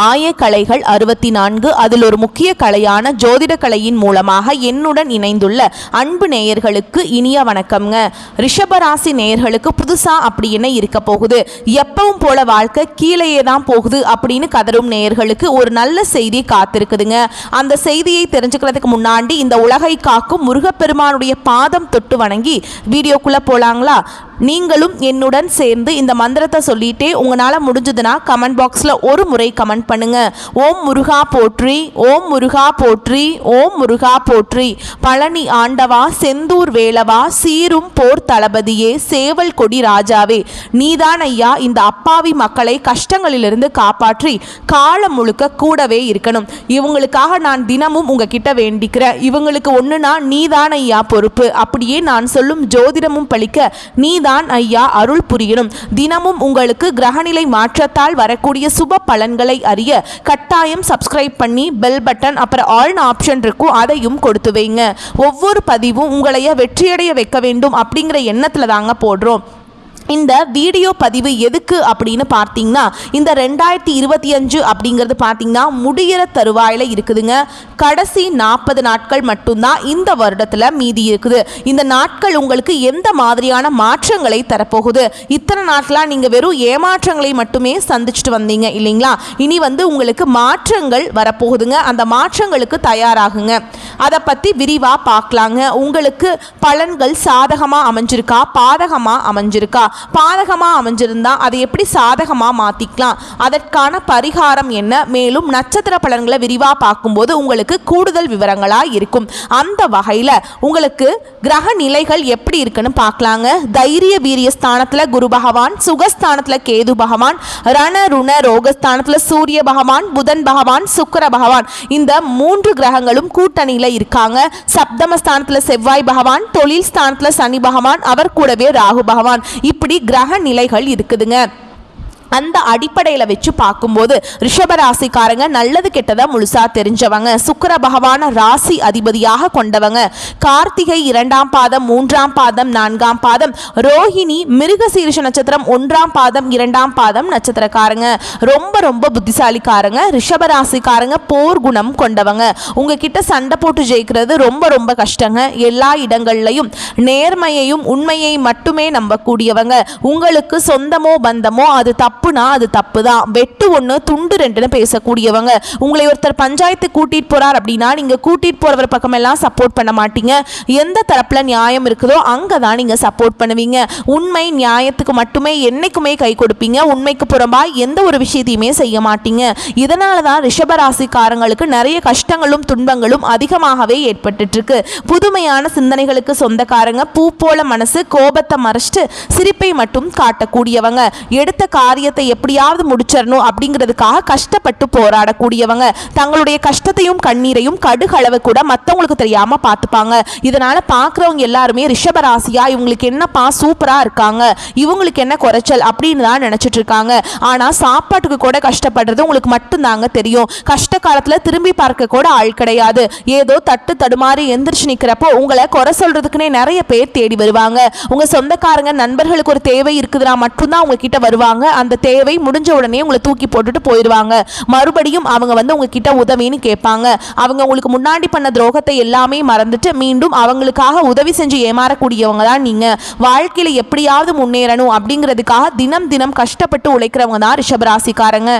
ஆயக்கலைகள் 64 அதில் ஒரு முக்கிய கலையான ஜோதிட கலையின் மூலமாக என்னுடன் இணைந்துள்ள அன்பு நேயர்களுக்கு இனிய வணக்கம்ங்க. ரிஷபராசி நேயர்களுக்கு புதுசா அப்படி என்ன இருக்க போகுது, எப்பவும் போல வாழ்க்கை கீழேயே தான் போகுது அப்படின்னு கதரும் நேயர்களுக்கு ஒரு நல்ல செய்தி காத்திருக்குதுங்க. அந்த செய்தியை தெரிஞ்சுக்கிறதுக்கு முன்னாடி இந்த உலகை காக்கும் முருகப்பெருமானுடைய பாதம் தொட்டு வணங்கி வீடியோக்குள்ள போலாங்களா? நீங்களும் என்னுடன் சேர்ந்து இந்த மந்திரத்தை சொல்லிட்டே உங்களால் முடிஞ்சதுன்னா கமெண்ட் பாக்ஸில் ஒரு முறை கமெண்ட் பண்ணுங்க. ஓம் முருகா போற்றி, ஓம் முருகா போற்றி, ஓம் முருகா போற்றி. பழனி ஆண்டவா, செந்தூர் வேலவா, சீரும் போர் தளபதியே, சேவல் கொடி ராஜாவே, நீதான் ஐயா இந்த அப்பாவி மக்களை கஷ்டங்களிலிருந்து காப்பாற்றி காலம் முழுக்க கூடவே இருக்கணும். இவங்களுக்காக நான் தினமும் உங்ககிட்ட வேண்டிக்கிறேன். இவங்களுக்கு ஒன்றுனா நீதான் ஐயா பொறுப்பு. அப்படியே நான் சொல்லும் ஜோதிடமும் பழிக்க நீ தான் ஐயா அருள் புரியணும். தினமும் உங்களுக்கு கிரகநிலை மாற்றத்தால் வரக்கூடிய சுப பலன்களை அறிய கட்டாயம் சப்ஸ்கிரைப் பண்ணி பெல் பட்டன் அப்புறம் ஆல் ஆப்ஷன் இருக்கும், அதையும் கொடுத்து வைங்க. ஒவ்வொரு பதிவும் உங்களைய வெற்றியடைய வைக்க வேண்டும் அப்படிங்கிற எண்ணத்துல தாங்க போடுறோம். இந்த வீடியோ பதிவு எதுக்கு அப்படின்னு பார்த்தீங்கன்னா, இந்த 2025 அப்படிங்கிறது பார்த்தீங்கன்னா முடிகிற தருவாயில் இருக்குதுங்க. கடைசி 40 நாட்கள் மட்டும்தான் இந்த வருடத்தில் மீதி இருக்குது. இந்த நாட்கள் உங்களுக்கு எந்த மாதிரியான மாற்றங்களை தரப்போகுது? இத்தனை நாட்களாக நீங்கள் வெறும் ஏமாற்றங்களை மட்டுமே சந்திச்சுட்டு வந்தீங்க இல்லைங்களா? இனி உங்களுக்கு மாற்றங்கள் வரப்போகுதுங்க. அந்த மாற்றங்களுக்கு தயாராகுங்க. அதை பற்றி விரிவாக பார்க்கலாங்க. உங்களுக்கு பலன்கள் சாதகமாக அமைஞ்சிருக்கா, பாதகமாக அமைஞ்சிருக்கா? பாதகமாக அமைஞ்சிருந்தா அதை எப்படி சாதகமாக மாற்றிக்கலாம், அதற்கான பரிகாரம் என்ன, மேலும் நட்சத்திர பலன்களை விரிவாக பார்க்கும்போது உங்களுக்கு கூடுதல் விவரங்களாக இருக்கும். அந்த வகையில் உங்களுக்கு கிரக நிலைகள் எப்படி இருக்குன்னு பார்க்கலாங்க. தைரிய வீரிய ஸ்தானத்தில் குரு பகவான், சுகஸ்தானத்தில் கேது பகவான், ரண ருண ரோகஸ்தானத்தில் சூரிய பகவான், புதன் பகவான், சுக்கிர பகவான், இந்த 3 கிரகங்களும் கூட்டணியில் இருக்காங்க. சப்தமஸ்தானத்தில் செவ்வாய் பகவான், தொழில் ஸ்தானத்தில் சனி பகவான், அவர் கூடவே ராகு பகவான், இப்படி கிரக நிலைகள் இருக்குதுங்க. அந்த அடிப்படையில் வச்சு பார்க்கும்போது ரிஷபராசிக்காரங்க நல்லது கெட்டதை முழுசா தெரிஞ்சவங்க. சுக்கிர பகவான ராசி அதிபதியாக கொண்டவங்க. கார்த்திகை 2ஆம் பாதம், 3ஆம் பாதம், 4ஆம் பாதம், ரோஹிணி மிருகசீரிஷ நட்சத்திரம் 1ஆம் பாதம், 2ஆம் பாதம் நட்சத்திரக்காரங்க. ரொம்ப ரொம்ப புத்திசாலிக்காரங்க. ரிஷபராசிக்காரங்க போர் குணம் கொண்டவங்க. உங்ககிட்ட சண்டை போட்டு ஜெயிக்கிறது ரொம்ப ரொம்ப கஷ்டங்க. எல்லா இடங்கள்லையும் நேர்மையையும் உண்மையை மட்டுமே நம்பக்கூடியவங்க. உங்களுக்கு சொந்தமோ பந்தமோ அது தப்புனா அது தப்பு தான், வெட்டு ஒன்று துண்டு ரெண்டுன்னு பேசக்கூடியவங்க. உங்களை ஒருத்தர் பஞ்சாயத்து கூட்டிட்டு போறார் அப்படின்னா நீங்க கூட்டிட்டு போறவர் பக்கம் எல்லாம் சப்போர்ட் பண்ண மாட்டீங்க. எந்த தரப்புல நியாயம் இருக்குதோ அங்கதான் நீங்க சப்போர்ட் பண்ணுவீங்க. உண்மை நியாயத்துக்கு மட்டுமே என்னைக்குமே கை கொடுப்பீங்க. உண்மைக்கு புறம்பா எந்த ஒரு விஷயத்தையுமே செய்ய மாட்டீங்க. இதனாலதான் ரிஷபராசிக்காரங்களுக்கு நிறைய கஷ்டங்களும் துன்பங்களும் அதிகமாகவே ஏற்பட்டு இருக்கு. புதுமையான சிந்தனைகளுக்கு சொந்தக்காரங்க. பூ போல மனசு, கோபத்தை மறைச்சிட்டு சிரிப்பை மட்டும் காட்டக்கூடியவங்க. எடுத்த காரியத்தை எப்படியாவது முடிச்சிடணும் அப்படிங்கிறதுக்காக கஷ்டப்பட்டு போராடக்கூடியவங்க. தங்களுடைய கஷ்டத்தையும் கண்ணீரையும் கடுகளவு கூட மற்றவங்களுக்கு தெரியாம பார்த்துப்பாங்க. இதனால பார்க்குறவங்க எல்லாருமே ரிஷபராசியா இவங்களுக்கு என்னப்பா சூப்பரா இருக்காங்க, இவங்களுக்கு என்ன குறைச்சல் அப்படின்னு தான் நினைச்சிட்டு இருக்காங்க. ஆனா சாப்பாட்டுக்கு கூட கஷ்டப்படுறது உங்களுக்கு மட்டும்தாங்க தெரியும். கஷ்ட காலத்துல திரும்பி பார்க்க கூட ஆள் கிடையாது. ஏதோ தட்டு தடுமாறி எந்திரிச்சு நிக்கிறப்போ உங்களை குறை சொல்றதுக்குன்னே நிறைய பேர் தேடி வருவாங்க. உங்க சொந்தக்காரங்க நண்பர்களுக்கு ஒரு தேவை இருக்குதுன்னா மட்டும்தான் உங்ககிட்ட வருவாங்க. அந்த தேவை முடிஞ்ச உடனே உங்களை தூக்கி போட்டுட்டு போயிடுவாங்க. மறுபடியும் அவங்க உங்ககிட்ட உதவின்னு கேட்பாங்க. அவங்க உங்களுக்கு முன்னாடி பண்ண துரோகத்தை எல்லாமே மறந்துட்டு மீண்டும் அவங்களுக்காக உதவி செஞ்சு ஏமாறக்கூடியவங்க தான் நீங்க. வாழ்க்கையில எப்படியாவது முன்னேறணும் அப்படிங்கிறதுக்காக தினம் தினம் கஷ்டப்பட்டு உழைக்கிறவங்க தான் ரிஷபராசிக்காரங்க.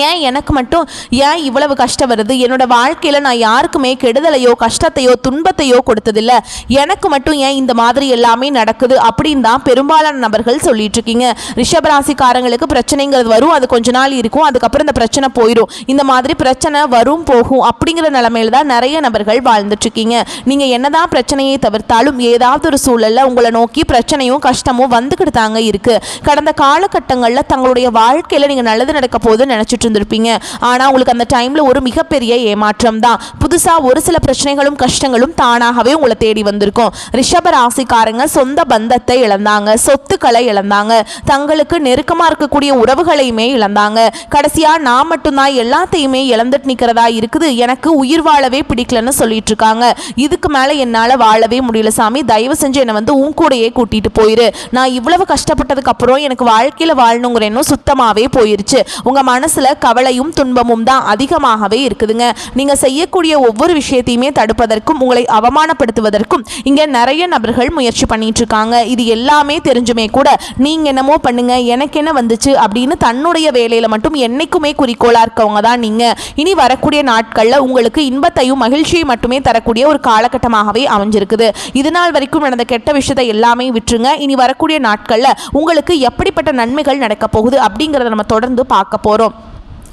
ஏன் எனக்கு மட்டும் ஏன் இவ்வளவு கஷ்டம் வருது? என்னோட வாழ்க்கையில் நான் யாருக்குமே கெடுதலையோ கஷ்டத்தையோ துன்பத்தையோ கொடுத்ததில்லை. எனக்கு மட்டும் ஏன் இந்த மாதிரி எல்லாமே நடக்குது அப்படின்னு தான் பெரும்பாலான நபர்கள் சொல்லிட்டு இருக்கீங்க. ரிஷபராசிக்காரங்களுக்கு பிரச்சனைங்கிறது வரும், அது கொஞ்ச நாள் இருக்கும், அதுக்கப்புறம் இந்த பிரச்சனை போயிடும். இந்த மாதிரி பிரச்சனை வரும் போகும் அப்படிங்கிற நிலைமையில தான் நிறைய நபர்கள் வாழ்ந்துட்டு இருக்கீங்க. நீங்க என்னதான் பிரச்சனையை தவிர்த்தாலும் ஏதாவது ஒரு சூழல்ல உங்களை நோக்கி பிரச்சனையும் கஷ்டமும் வந்துக்கிட்டு தாங்க இருக்கு. கடந்த காலகட்டங்களில் தங்களுடைய வாழ்க்கையில நீங்க நல்லது நடக்க போது நினைச்சிட்டு இருந்திருப்பீங்க. ஆனா உங்களுக்கு அந்த டைம்ல ஒரு மிகப்பெரிய ஏமாற்றம் தான். புதுசா ஒரு சில பிரச்சனைகளும் கஷ்டங்களும் தானாகவே உங்களை தேடி வந்திருக்கும். ரிஷப ராசிக்காரங்க சொந்த பந்தத்தை இழந்தாங்க, சொத்துக்களை இழந்தாங்க, தங்களுக்கு நெருக்கமா இருக்கக்கூடிய உறவுகளையுமே இழந்தாங்க. கடைசியா நான் மட்டும்தான் எல்லாத்தையுமே இழந்துட்டு நிக்கிறதா இருக்குது, எனக்கு உயிர் வாழவே பிடிக்கலன்னு சொல்லிட்டு இருக்காங்க. இதுக்கு மேல என்னால வாழவே முடியல சாமி, தயவு செஞ்சு என்னை உன் கூடையே கூட்டிட்டு போயிரு. நான் இவ்வளவு கஷ்டப்பட்டதுக்கு அப்புறம் எனக்கு வாழ்க்கையில வாழணுங்கிற எண்ணம் சுத்தமாவே போயிருச்சு. உங்க மனசுல கவலையும் துன்பமும் தான் அதிகமாகவே இருக்குதுங்க. நீங்க செய்யக்கூடிய ஒவ்வொரு விஷயத்தையுமே தடுப்பதற்கும் உங்களை அவமானப்படுத்துவதற்கும் இங்க நிறைய நபர்கள் முயற்சி பண்ணிட்டு இருக்காங்க. இது எல்லாமே தெரிஞ்சுமே கூட நீங்க என்னமோ பண்ணுங்க, எனக்கு என்ன வந்துச்சு அப்படின்னு தன்னுடைய வேலையில மட்டும் என்னைக்குமே குறிக்கோளா இருக்கவங்க தான் நீங்க. இனி வரக்கூடிய நாட்கள்ல உங்களுக்கு இன்பத்தையும் மகிழ்ச்சியை மட்டுமே தரக்கூடிய ஒரு காலகட்டமாகவே அமைஞ்சிருக்குது. இது நாள் வரைக்கும் நடந்த கெட்ட விஷயத்தை எல்லாமே விட்டுருங்க. இனி வரக்கூடிய நாட்கள்ல உங்களுக்கு எப்படிப்பட்ட நன்மைகள் நடக்க போகுது அப்படிங்கிறத நம்ம தொடர்ந்து பார்க்க போறோம்.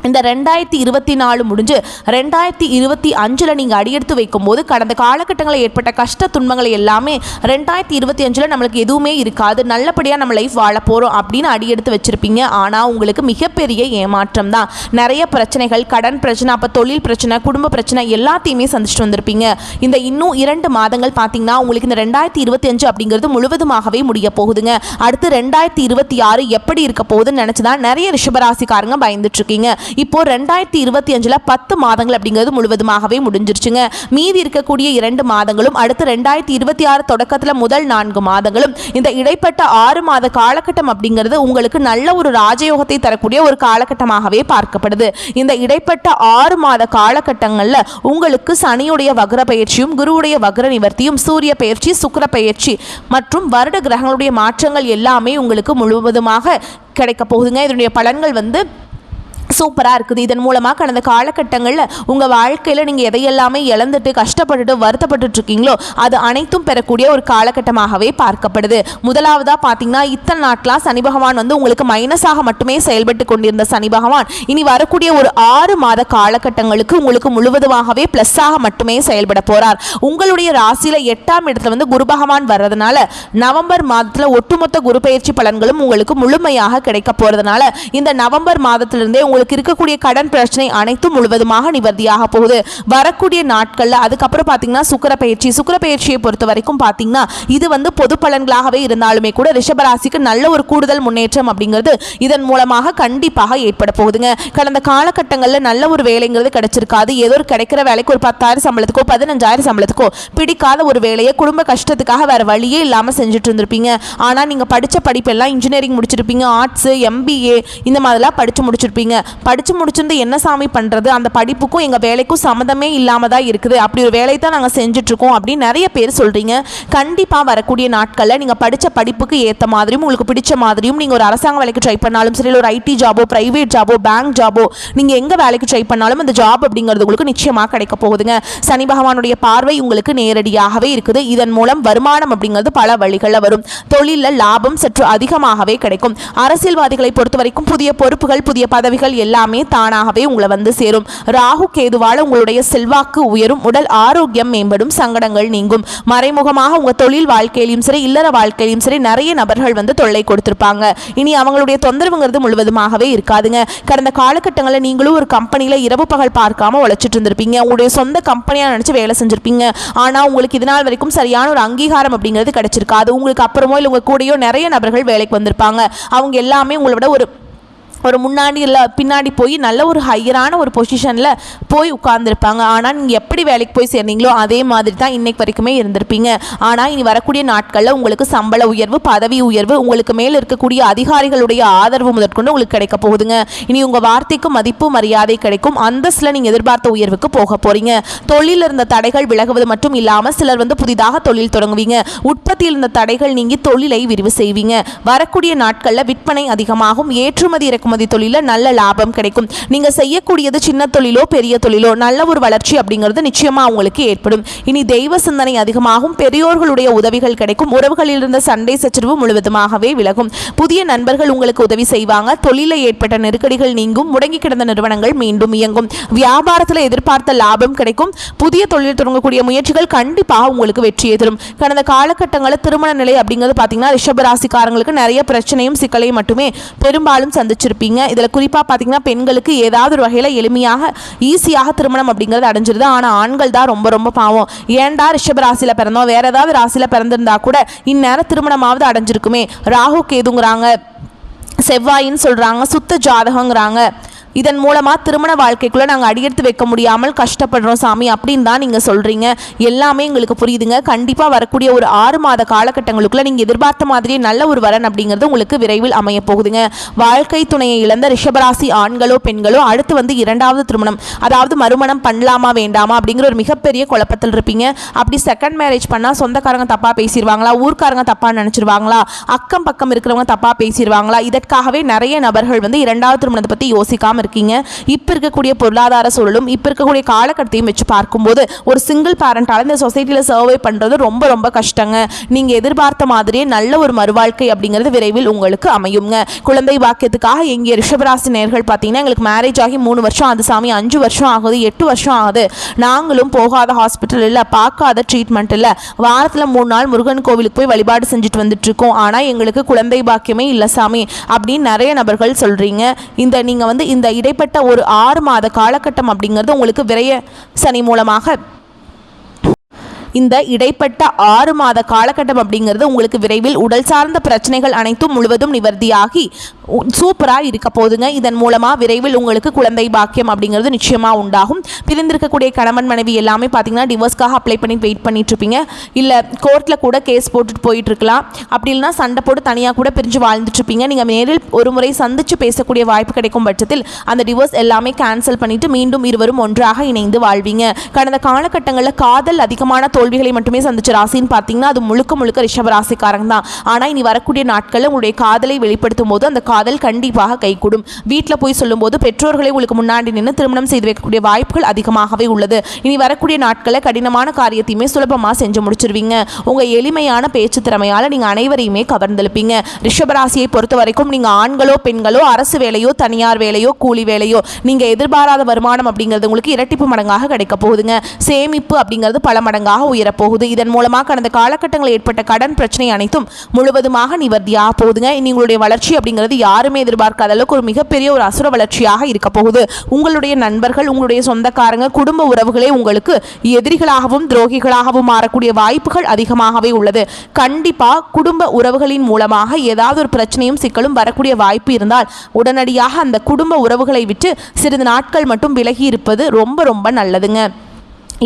இந்த 2024 முடிஞ்சு 2025 நீங்கள் அடியெடுத்து வைக்கும்போது கடந்த காலகட்டங்களில் ஏற்பட்ட கஷ்ட துன்பங்களை எல்லாமே 2025 நம்மளுக்கு எதுவுமே இருக்காது, நல்லபடியாக நம்ம லைஃப் வாழ போகிறோம் அப்படின்னு அடியெடுத்து வச்சுருப்பீங்க. ஆனால் உங்களுக்கு மிகப்பெரிய ஏமாற்றம் தான். நிறைய பிரச்சனைகள், கடன் பிரச்சனை, அப்போ தொழில் பிரச்சனை, குடும்ப பிரச்சனை எல்லாத்தையுமே சந்திச்சுட்டு வந்திருப்பீங்க. இந்த இன்னும் 2 மாதங்கள் பார்த்தீங்கன்னா உங்களுக்கு இந்த 2025 அப்படிங்கிறது முழுவதுமாகவே முடிய போகுதுங்க. அடுத்து 2026 எப்படி இருக்க போகுதுன்னு நினச்சிதான் நிறைய ரிஷபராசிக்காரங்க பயந்துட்டு இருக்கீங்க. இப்போ 2025 10 மாதங்கள் அப்படிங்கிறது முழுவதுமாகவே முடிஞ்சிருச்சுங்க. மீதி இருக்கக்கூடிய 2 மாதங்களும் அடுத்து 2026 தொடக்கத்தில் முதல் 4 மாதங்களும் இந்த இடைப்பட்ட 6 மாத காலகட்டம் அப்படிங்கிறது உங்களுக்கு நல்ல ஒரு ராஜயோகத்தை தரக்கூடிய ஒரு காலகட்டமாகவே பார்க்கப்படுது. இந்த இடைப்பட்ட 6 மாத காலகட்டங்களில் உங்களுக்கு சனியுடைய வக்ர பயிற்சியும் குருவுடைய வக்ர நிவர்த்தியும் சூரிய பயிற்சி சுக்கிர பயிற்சி மற்றும் வருட கிரகங்களுடைய மாற்றங்கள் எல்லாமே உங்களுக்கு முழுவதுமாக கிடைக்க போகுதுங்க. இதனுடைய பலன்கள் சூப்பராக இருக்குது. இதன் மூலமாக கடந்த காலகட்டங்களில் உங்கள் வாழ்க்கையில் நீங்கள் எதையெல்லாமே இழந்துட்டு கஷ்டப்பட்டுட்டு வருத்தப்பட்டு இருக்கீங்களோ அது அனைத்தும் பெறக்கூடிய ஒரு காலகட்டமாகவே பார்க்கப்படுது. முதலாவதாக பார்த்தீங்கன்னா இத்தனை நாட்களாக சனி பகவான் உங்களுக்கு மைனஸாக மட்டுமே செயல்பட்டு கொண்டிருந்த சனி பகவான் இனி வரக்கூடிய ஒரு 6 மாத காலகட்டங்களுக்கு உங்களுக்கு முழுவதுமாகவே ப்ளஸ்ஸாக மட்டுமே செயல்பட போகிறார். உங்களுடைய ராசியில் 8ஆம் இடத்துல குரு பகவான் வர்றதுனால நவம்பர் மாதத்தில் ஒட்டுமொத்த குரு பயிற்சி பலன்களும் உங்களுக்கு முழுமையாக கிடைக்க போகிறதுனால இந்த நவம்பர் மாதத்திலிருந்தே உங்களுக்கு இருக்கக்கூடிய கடன் பிரச்சனை அனைத்தும் முழுவதுமாக நிவர்த்தியாக போகுது. வரக்கூடிய நாட்கள்ல அதுக்கப்புறம் பாத்தீங்கன்னா சுக்கிர பயிற்சியை பொறுத்த வரைக்கும் பாத்தீங்கன்னா இது பொது பலன்களாகவே இருந்தாலுமே கூட ரிஷபராசிக்கு நல்ல ஒரு கூடுதல் முன்னேற்றம் அப்படிங்கிறது இதன் மூலமாக கண்டிப்பாக ஏற்பட போகுதுங்க. கடந்த காலகட்டங்களில் நல்ல ஒரு வேலைங்கிறது கிடைச்சிருக்காது. ஏதோ ஒரு கிடைக்கிற வேலைக்கு ஒரு 10,000 சம்பளத்துக்கோ 15,000 சம்பளத்துக்கோ பிடிக்காத ஒரு வேலையை குடும்ப கஷ்டத்துக்காக வேற வழியே இல்லாம செஞ்சுட்டு இருந்திருப்பீங்க. ஆனா நீங்க படிச்ச படிப்பெல்லாம் இன்ஜினியரிங் முடிச்சிருப்பீங்க, ஆர்ட்ஸ், MBA இந்த மாதிரிலாம் படிச்சு முடிச்சிருப்பீங்க. படிச்சு முடிச்சிருந்து என்ன சாமி பண்றது, அந்த படிப்புக்கும் எங்க வேலைக்கும் சம்மந்தமே இல்லாம தான் இருக்குது, அப்படி ஒரு வேலையை தான் நாங்கள் செஞ்சுட்டு இருக்கோம் அப்படின்னு நிறைய பேர் சொல்றீங்க. கண்டிப்பா வரக்கூடிய நாட்களில் நீங்க படிச்ச படிப்புக்கு ஏற்ற மாதிரியும் உங்களுக்கு பிடிச்ச மாதிரியும் நீங்க ஒரு அரசாங்க வேலைக்கு ட்ரை பண்ணாலும் சரி, ஒரு IT ஜாபோ, பிரைவேட் ஜாபோ, பேங்க் ஜாபோ, நீங்க எங்க வேலைக்கு ட்ரை பண்ணாலும் அந்த ஜாப் அப்படிங்கிறது உங்களுக்கு நிச்சயமாக கிடைக்க போகுதுங்க. சனி பகவானுடைய பார்வை உங்களுக்கு நேரடியாகவே இருக்குது. இதன் மூலம் வருமானம் அப்படிங்கிறது பல வழிகளில் வரும். தொழிலில் லாபம் சற்று அதிகமாகவே கிடைக்கும். அரசியல்வாதிகளை பொறுத்த வரைக்கும் புதிய பொறுப்புகள், புதிய பதவிகள் எல்லாமே தானாகவே உங்களை சேரும். ராகு கேதுவால உங்களுடைய செல்வாக்கு உயரும், உடல் ஆரோக்கியம் மேம்படும், சங்கடங்கள் நீங்கும். மறைமுகமாக உங்க தொழில் வாழ்க்கையிலும் சரி, இல்லற வாழ்க்கையிலும் சரி நிறைய நபர்கள் தொல்லை கொடுத்திருப்பாங்க. இனி அவங்களுடைய தொந்தரவுங்கிறது முழுவதுமாகவே இருக்காதுங்க. கடந்த காலகட்டங்களில் நீங்களும் ஒரு கம்பெனியில இரவு பகல் பார்க்காம உழைச்சிட்டு இருந்திருப்பீங்க. உங்களுடைய சொந்த கம்பெனியா நினைச்சு வேலை செஞ்சிருப்பீங்க. ஆனா உங்களுக்கு இது நாள் வரைக்கும் சரியான ஒரு அங்கீகாரம் அப்படிங்கிறது கிடைச்சிருக்காது. உங்களுக்கு அப்புறமோ இல்லை உங்க கூடயோ நிறைய நபர்கள் வேலைக்கு வந்திருப்பாங்க. அவங்க எல்லாமே உங்களோட ஒரு முன்னாடி இல்லை பின்னாடி போய் நல்ல ஒரு ஹையரான ஒரு பொசிஷனில் போய் உட்கார்ந்துருப்பாங்க. ஆனால் நீங்கள் எப்படி வேலைக்கு போய் சேர்ந்தீங்களோ அதே மாதிரி தான் இன்னைக்கு வரைக்குமே இருந்திருப்பீங்க. ஆனால் இனி வரக்கூடிய நாட்களில் உங்களுக்கு சம்பள உயர்வு, பதவி உயர்வு, உங்களுக்கு மேலே இருக்கக்கூடிய அதிகாரிகளுடைய ஆதரவு முதற்கொண்டு உங்களுக்கு கிடைக்க போகுதுங்க. இனி உங்கள் வார்த்தைக்கு மதிப்பு மரியாதை கிடைக்கும். அந்தஸ்தில் நீங்கள் எதிர்பார்த்த உயர்வுக்கு போக போகிறீங்க. தொழிலில் இருந்த தடைகள் விலகுவது மட்டும் இல்லாமல் சிலர் புதிதாக தொழில் தொடங்குவீங்க. உற்பத்தியில் இருந்த தடைகள் நீங்கி தொழிலை விரிவு செய்வீங்க. வரக்கூடிய நாட்களில் விற்பனை அதிகமாகும். ஏற்றுமதி இறக்குமதி தொழில நல்ல லாபம் கிடைக்கும். நீங்க செய்யக்கூடியது சின்ன தொழிலோ பெரிய தொழிலோ நல்ல ஒரு வளர்ச்சி அப்படிங்கிறது நிச்சயமா உங்களுக்கு ஏற்படும். இனி தெய்வ சிந்தனை அதிகமாகும். பெரியோர்களுடைய உதவிகள் கிடைக்கும். உறவுகளில் இருந்த சண்டை சச்சரவு முழுவதுமாகவே விலகும். புதிய நண்பர்கள் உங்களுக்கு உதவி செய்வாங்க. தொழிலில் ஏற்பட்ட நெருக்கடிகள் நீங்கும். முடங்கி கிடந்த நிறுவனங்கள் மீண்டும் இயங்கும். வியாபாரத்தில் எதிர்பார்த்த லாபம் கிடைக்கும். புதிய தொழில் தொடங்கக்கூடிய முயற்சிகள் கண்டிப்பாக உங்களுக்கு வெற்றியை தரும். கடந்த காலகட்டங்களில் திருமண நிலை அப்படிங்கிறது பார்த்தீங்கன்னா ரிஷபராசிக்காரங்களுக்கு நிறைய பிரச்சனையும் சிக்கலையும் மட்டுமே பெரும்பாலும் சந்திச்சிருப்பீங்க. இதில் குறிப்பாக பார்த்தீங்கன்னா பெண்களுக்கு ஏதாவது ஒரு வகையில் எளிமையாக ஈஸியாக திருமணம் அப்படிங்கிறது அடைஞ்சிருது. ஆனால் ஆண்கள் தான் ரொம்ப ரொம்ப பாவம். ஏன்டா ரிஷப ராசியில் பிறந்தோம், வேற ஏதாவது ராசியில் பிறந்திருந்தா கூட இந்நேரம் திருமணமாவது அடைஞ்சிருக்குமே. ராகு கேதுங்கிறாங்க, செவ்வாயின்னு சொல்கிறாங்க, சுத்த ஜாதகங்கிறாங்க, இதன் மூலமாக திருமண வாழ்க்கைக்குள்ளே நாங்கள் அடியெடுத்து வைக்க முடியாமல் கஷ்டப்படுறோம் சாமி அப்படின்னு தான் நீங்கள் சொல்கிறீங்க. எல்லாமே எங்களுக்கு புரியுதுங்க. கண்டிப்பாக வரக்கூடிய ஒரு 6 மாத காலகட்டங்களுக்குள்ளே நீங்கள் எதிர்பார்த்த மாதிரியே நல்ல ஒரு வரன் அப்படிங்கிறது உங்களுக்கு விரைவில் அமைய போகுதுங்க. வாழ்க்கை துணையை இழந்த ரிஷபராசி ஆண்களோ பெண்களோ அடுத்து வந்து 2வது திருமணம், அதாவது மறுமணம் பண்ணலாமா வேண்டாமா அப்படிங்கிற ஒரு மிகப்பெரிய குழப்பத்தில் இருப்பீங்க. அப்படி செகண்ட் மேரேஜ் பண்ணால் சொந்தக்காரங்க தப்பாக பேசிடுவாங்களா, ஊர்க்காரங்க தப்பாக நினச்சிருவாங்களா, அக்கம் பக்கம் இருக்கிறவங்க தப்பாக பேசிடுவாங்களா, இதற்காகவே நிறைய நபர்கள் வந்து 2வது திருமணத்தை பற்றி யோசிக்காமல் இருக்கீங்க. இப்போ இருக்கக்கூடிய பொருளாதார சூழலும் இப்போ இருக்கக்கூடிய காலகட்டத்தையும் வச்சு பார்க்கும்போது ஒரு சிங்கிள் பேரண்டால் இந்த சொசைட்டியில் சர்வை பண்ணுறது ரொம்ப ரொம்ப கஷ்டங்க. நீங்கள் எதிர்பார்த்த மாதிரியே நல்ல ஒரு மறுவாழ்க்கை அப்படிங்கிறது விரைவில் உங்களுக்கு அமையுங்க. குழந்தை பாக்கியத்துக்காக எங்கே ரிஷபராசி நேயர்கள் பார்த்தீங்கன்னா எங்களுக்கு மேரேஜ் ஆகி 3 வருஷம் ஆகுது சாமி, 5 வருஷம் ஆகுது, 8 வருஷம் ஆகுது, நாங்களும் போகாத ஹாஸ்பிட்டல் இல்லை, பார்க்காத ட்ரீட்மெண்ட் இல்லை, வாரத்தில் 3 நாள் முருகன் கோவிலுக்கு போய் வழிபாடு செஞ்சுட்டு வந்துட்டு இருக்கோம், ஆனால் எங்களுக்கு குழந்தை பாக்கியமே இல்லை சாமி அப்படின்னு நிறைய நபர்கள் சொல்கிறீங்க. நீங்கள் வந்து இந்த இடைப்பட்ட ஒரு 6 மாத காலகட்டம் அப்படிங்கிறது உங்களுக்கு விரைய சனி மூலமாக இந்த இடைப்பட்ட 6 மாத காலகட்டம் அப்படிங்கிறது உங்களுக்கு விரைவில் உடல் சார்ந்த பிரச்சனைகள் அனைத்தும் முழுவதும் நிவர்த்தியாகி சூப்பராக இருக்க போதுங்க. இதன் மூலமாக விரைவில் உங்களுக்கு குழந்தை பாக்கியம் அப்படிங்கிறது நிச்சயமாக உண்டாகும். பிரிந்திருக்கக்கூடிய கணவன் மனைவி எல்லாமே பார்த்தீங்கன்னா டிவோர்ஸ்க்காக அப்ளை பண்ணி வெயிட் பண்ணிட்டு இருப்பீங்க. இல்லை கோர்ட்டில் கூட கேஸ் போட்டுட்டு போயிட்டு இருக்கலாம். அப்படி இல்லைனா சண்டை போட்டு தனியாக கூட பிரிஞ்சு வாழ்ந்துட்டு இருப்பீங்க. நீங்கள் நேரில் ஒரு முறை சந்தித்து பேசக்கூடிய வாய்ப்பு கிடைக்கும் பட்சத்தில் அந்த டிவோர்ஸ் எல்லாமே கேன்சல் பண்ணிவிட்டு மீண்டும் இருவரும் ஒன்றாக இணைந்து வாழ்வீங்க. கடந்த காலகட்டங்களில் காதல் அதிகமான தோல்விகளை மட்டுமே சந்திச்ச ராசின்னு பார்த்தீங்கன்னா அது முழுக்க முழுக்க ரிஷபராசிக்காரங்க தான். ஆனால் இனி வரக்கூடிய நாட்களில் உங்களுடைய காதலை வெளிப்படுத்தும் போது அந்த காதல் கண்டிப்பாக கைகூடும். வீட்டில் போய் சொல்லும்போது பெற்றோர்களை உங்களுக்கு முன்னாடி நின்று திருமணம் செய்து வைக்கக்கூடிய வாய்ப்புகள் அதிகமாகவே உள்ளது. இனி வரக்கூடிய நாட்களில் கடினமான காரியத்தையுமே சுலபமாக செஞ்சு முடிச்சிருவீங்க. உங்கள் எளிமையான பேச்சு திறமையால் நீங்கள் அனைவரையுமே கவர்ந்தெழுப்பீங்க. ரிஷபராசியை பொறுத்த வரைக்கும் நீங்கள் ஆண்களோ பெண்களோ அரசு வேலையோ தனியார் வேலையோ கூலி வேலையோ நீங்கள் எதிர்பாராத வருமானம் அப்படிங்கிறது உங்களுக்கு இரட்டிப்பு மடங்காக கிடைக்க போகுதுங்க. சேமிப்பு அப்படிங்கிறது பல மடங்காக உயரப்போகுது. இதன் மூலமாக கடந்த காலகட்டங்களில் ஏற்பட்ட கடன் பிரச்சனை அனைத்தும் முழுவதுமாக நிவர்த்தியாக போகுதுங்க. இனி உங்களுடைய வளர்ச்சி அப்படிங்கிறது யாருமே எதிர்பார்க்காத அளவுக்கு ஒரு மிகப்பெரிய ஒரு அசுர வளர்ச்சியாக இருக்க போகுது. உங்களுடைய நண்பர்கள், உங்களுடைய சொந்தக்காரங்க, குடும்ப உறவுகளே உங்களுக்கு எதிரிகளாகவும் துரோகிகளாகவும் மாறக்கூடிய வாய்ப்புகள் அதிகமாகவே உள்ளது. கண்டிப்பாக குடும்ப உறவுகளின் மூலமாக ஏதாவது ஒரு பிரச்சனையும் சிக்கலும் வரக்கூடிய வாய்ப்பு இருந்தால் உடனடியாக அந்த குடும்ப உறவுகளை விட்டு சிறிது நாட்கள் மட்டும் விலகி இருப்பது ரொம்ப ரொம்ப நல்லதுங்க.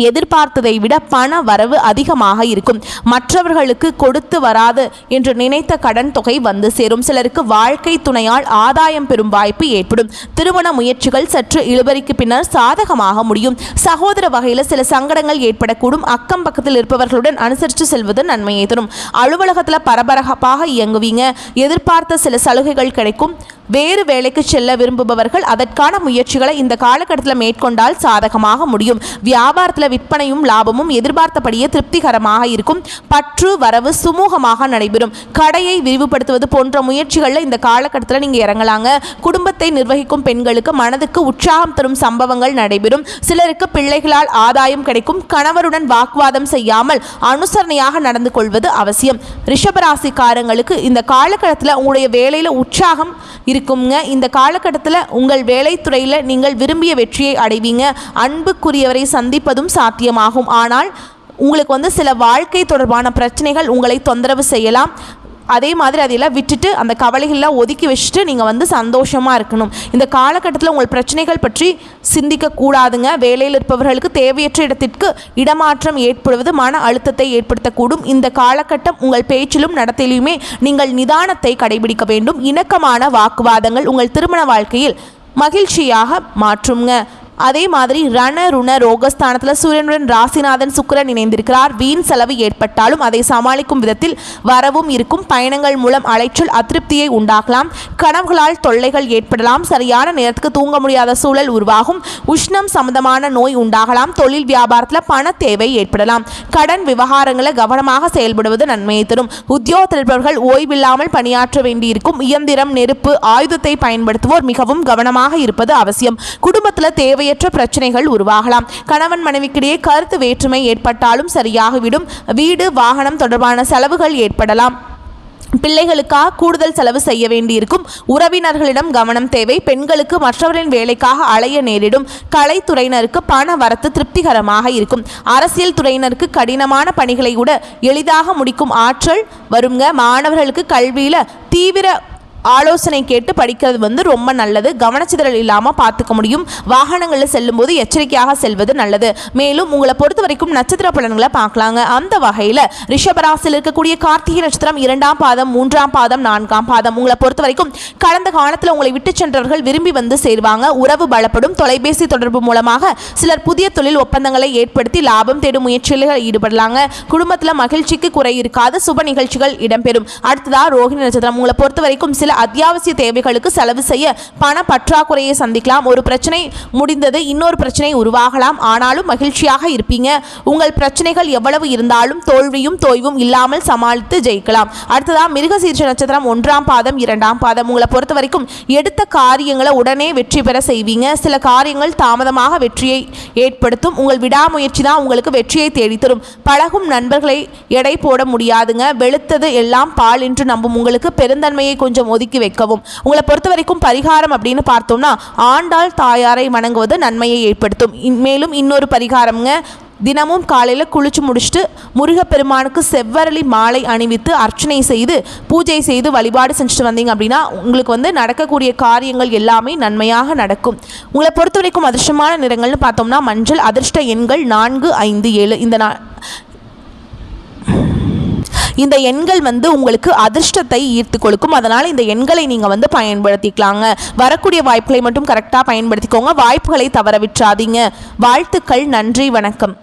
எதிர்பார்த்ததை விட பண வரவு அதிகமாக இருக்கும். மற்றவர்களுக்கு கொடுத்து வராது என்று நினைத்த கடன் தொகை வந்து சேரும். சிலருக்கு வாழ்க்கை துணையால் ஆதாயம் பெறும் வாய்ப்பு ஏற்படும். திருமண முயற்சிகள் சற்று இழுபறிக்கு பின்னர் சாதகமாக முடியும். சகோதர வகையில் சில சங்கடங்கள் ஏற்படக்கூடும். அக்கம் பக்கத்தில் இருப்பவர்களுடன் அனுசரித்து செல்வது நன்மையை தரும். அலுவலகத்தில் பரபரப்பாக இயங்குவீங்க. எதிர்பார்த்த சில சலுகைகள் கிடைக்கும். வேறு வேலைக்கு செல்ல விரும்புபவர்கள் அதற்கான முயற்சிகளை இந்த காலகட்டத்தில் மேற்கொண்டால் சாதகமாக முடியும். வியாபாரத்தில் விற்பனையும் லாபமும் எதிர்பார்த்தபடியே திருப்திகரமாக இருக்கும். பற்று வரவு சுமூகமாக நடைபெறும். கடையை விரிவுபடுத்துவது போன்ற முயற்சிகளில் இந்த காலகட்டத்தில் நீங்கள் இறங்கலாங்க. குடும்பத்தை நிர்வகிக்கும் பெண்களுக்கு மனதுக்கு உற்சாகம் தரும் சம்பவங்கள் நடைபெறும். சிலருக்கு பிள்ளைகளால் ஆதாயம் கிடைக்கும். கணவருடன் வாக்குவாதம் செய்யாமல் அனுசரணையாக நடந்து கொள்வது அவசியம். ரிஷபராசிக்காரங்களுக்கு இந்த காலகட்டத்தில் உங்களுடைய வேலையில் உற்சாகம் இருக்குங்க. இந்த காலகட்டத்தில் உங்கள் வேலைத்துறையில் நீங்கள் விரும்பிய வெற்றியை அடைவீங்க. அன்புக்குரியவரை சந்திப்பதும் சாத்தியமாகும். ஆனால் உங்களுக்கு சில வாழ்க்கை தொடர்பான பிரச்சனைகள் உங்களை தொந்தரவு செய்யலாம். அதே மாதிரி அதையெல்லாம் விட்டுட்டு அந்த கவலைகள்லாம் ஒதுக்கி வச்சுட்டு நீங்கள் சந்தோஷமாக இருக்கணும். இந்த காலகட்டத்தில் உங்கள் பிரச்சனைகள் பற்றி சிந்திக்கக்கூடாதுங்க. வேலையில் இருப்பவர்களுக்கு தேவையற்ற இடத்திற்கு இடமாற்றம் ஏற்படுவது மன அழுத்தத்தை ஏற்படுத்தக்கூடும். இந்த காலகட்டம் உங்கள் பேச்சிலும் நடத்தையிலுமே நீங்கள் நிதானத்தை கடைபிடிக்க வேண்டும். இணக்கமான வாக்குவாதங்கள் உங்கள் திருமண வாழ்க்கையில் மகிழ்ச்சியாக மாற்றுங்க. அதே மாதிரி ருண ரோகஸ்தானத்தில் சூரியனுடன் ராசிநாதன் சுக்கிரன் இணைந்திருக்கிறார். வீண் செலவு ஏற்பட்டாலும் அதை சமாளிக்கும் விதத்தில் வரவும் இருக்கும். பயணங்கள் மூலம் அலைச்சல் அதிருப்தியை உண்டாகலாம். கனவுகளால் தொல்லைகள் ஏற்படலாம். சரியான நேரத்துக்கு தூங்க முடியாத சூழல் உருவாகும். உஷ்ணம் சம்பந்தமான நோய் உண்டாகலாம். தொழில் வியாபாரத்தில் பண தேவை ஏற்படலாம். கடன் விவகாரங்களை கவனமாக செயல்படுவது நன்மையை தரும். உத்தியோகத்தில் இருப்பவர்கள் ஓய்வில்லாமல் பணியாற்ற வேண்டியிருக்கும். இயந்திரம், நெருப்பு, ஆயுதத்தை பயன்படுத்துவோர் மிகவும் கவனமாக இருப்பது அவசியம். குடும்பத்தில் தேவையற்ற பிரச்சனைகள் உருவாகலாம். கணவன் மனைவிக்கிடையே கருத்து வேற்றுமை ஏற்பட்டாலும் சரியாகிவிடும். வீடு வாகனம் தொடர்பான செலவுகள் ஏற்படலாம். பிள்ளைகளுக்காக கூடுதல் செலவு செய்ய வேண்டியிருக்கும். உறவினர்களிடம் கவனம் தேவை. பெண்களுக்கு மற்றவரின் வேலைக்காக அலைய நேரிடும். கலைத்துறையினருக்கு பண வரத்து திருப்திகரமாக இருக்கும். அரசியல் துறையினருக்கு கடினமான பணிகளை கூட எளிதாக முடிக்கும் ஆற்றல் வருங்க. மாணவர்களுக்கு கல்வியில் தீவிர ஆலோசனை கேட்டு படிக்கிறது வந்து ரொம்ப நல்லது. கவனச்சிதறல் இல்லாமல் பார்த்துக்க முடியும். வாகனங்களில் செல்லும்போது எச்சரிக்கையாக செல்வது நல்லது. மேலும் உங்களை பொறுத்த வரைக்கும் நட்சத்திர பலன்களை பார்க்கலாங்க. அந்த வகையில் ரிஷபராசியில் இருக்கக்கூடிய கார்த்திகை நட்சத்திரம் 2ஆம் பாதம், 3ஆம் பாதம், 4ஆம் பாதம். உங்களை பொறுத்த வரைக்கும் கடந்த காலத்தில் உங்களை விட்டு சென்றவர்கள் விரும்பி வந்து சேருவாங்க. உறவு பலப்படும். தொலைபேசி தொடர்பு மூலமாக சிலர் புதிய தொழில் ஒப்பந்தங்களை ஏற்படுத்தி லாபம் தேடும் முயற்சிகளில் ஈடுபடலாங்க. குடும்பத்தில் மகிழ்ச்சிக்கு குறை இருக்காது. சுப நிகழ்ச்சிகள் இடம்பெறும். அடுத்ததாக ரோகிணி நட்சத்திரம். உங்களை பொறுத்த வரைக்கும் சில அத்தியாவசிய தேவைகளுக்கு செலவு செய்ய பண பற்றாக்குறையை சந்திக்கலாம். ஒரு பிரச்சனை முடிந்தது, இன்னொரு பிரச்சனை உருவாகலாம். ஆனாலும் மகிழ்ச்சியாக இருப்பீங்க. உங்கள் பிரச்சனைகள் எவ்வளவு இருந்தாலும் தோல்வியும் தோய்வும் இல்லாமல் சமாளித்து ஜெயிக்கலாம். அடுத்ததாக மிருகசீரிஷ நட்சத்திரம் 1ஆம் பாதம், 2ஆம் பாதம். உங்களை பொறுத்த வரைக்கும் எடுத்த காரியங்களை உடனே வெற்றி பெற செய்வீங்க. சில காரியங்கள் தாமதமாக வெற்றியை ஏற்படுத்தும். உங்கள் விடாமுயற்சி தான் உங்களுக்கு வெற்றியை தேடித்தரும். பழகும் நண்பர்களை எடை போட முடியாதுங்க. வெளுத்தது எல்லாம் பால் என்று நம்பும் உங்களுக்கு பெருந்தன்மையை கொஞ்சம் ஒதுக்கி வைக்கவும். உங்களை பொறுத்த வரைக்கும் பரிகாரம் அப்படின்னு பார்த்தோம்னா ஆண்டாள் தாயாரை வணங்குவது நன்மையை ஏற்படுத்தும். மேலும் இன்னொரு பரிகாரம்ங்க, தினமும் காலையில் குளிச்சு முடிச்சுட்டு முருகப்பெருமானுக்கு செவ்வரளி மாலை அணிவித்து அர்ச்சனை செய்து பூஜை செய்து வழிபாடு செஞ்சுட்டு வந்தீங்க அப்படின்னா உங்களுக்கு வந்து நடக்கக்கூடிய காரியங்கள் எல்லாமே நன்மையாக நடக்கும். உங்களை பொறுத்த வரைக்கும் அதிர்ஷ்டமான நிறங்கள்னு பார்த்தோம்னா மஞ்சள். அதிர்ஷ்ட எண்கள் 4, 5, 7. இந்த எண்கள் வந்து உங்களுக்கு அதிர்ஷ்டத்தை ஈர்த்து கொடுக்கும். அதனால் இந்த எண்களை நீங்கள் வந்து பயன்படுத்திக்கலாங்க. வரக்கூடிய வாய்ப்புகளை மட்டும் கரெக்டாக பயன்படுத்திக்கோங்க. வாய்ப்புகளை தவற விட்டுறாதீங்க. வாழ்த்துக்கள். நன்றி. வணக்கம்.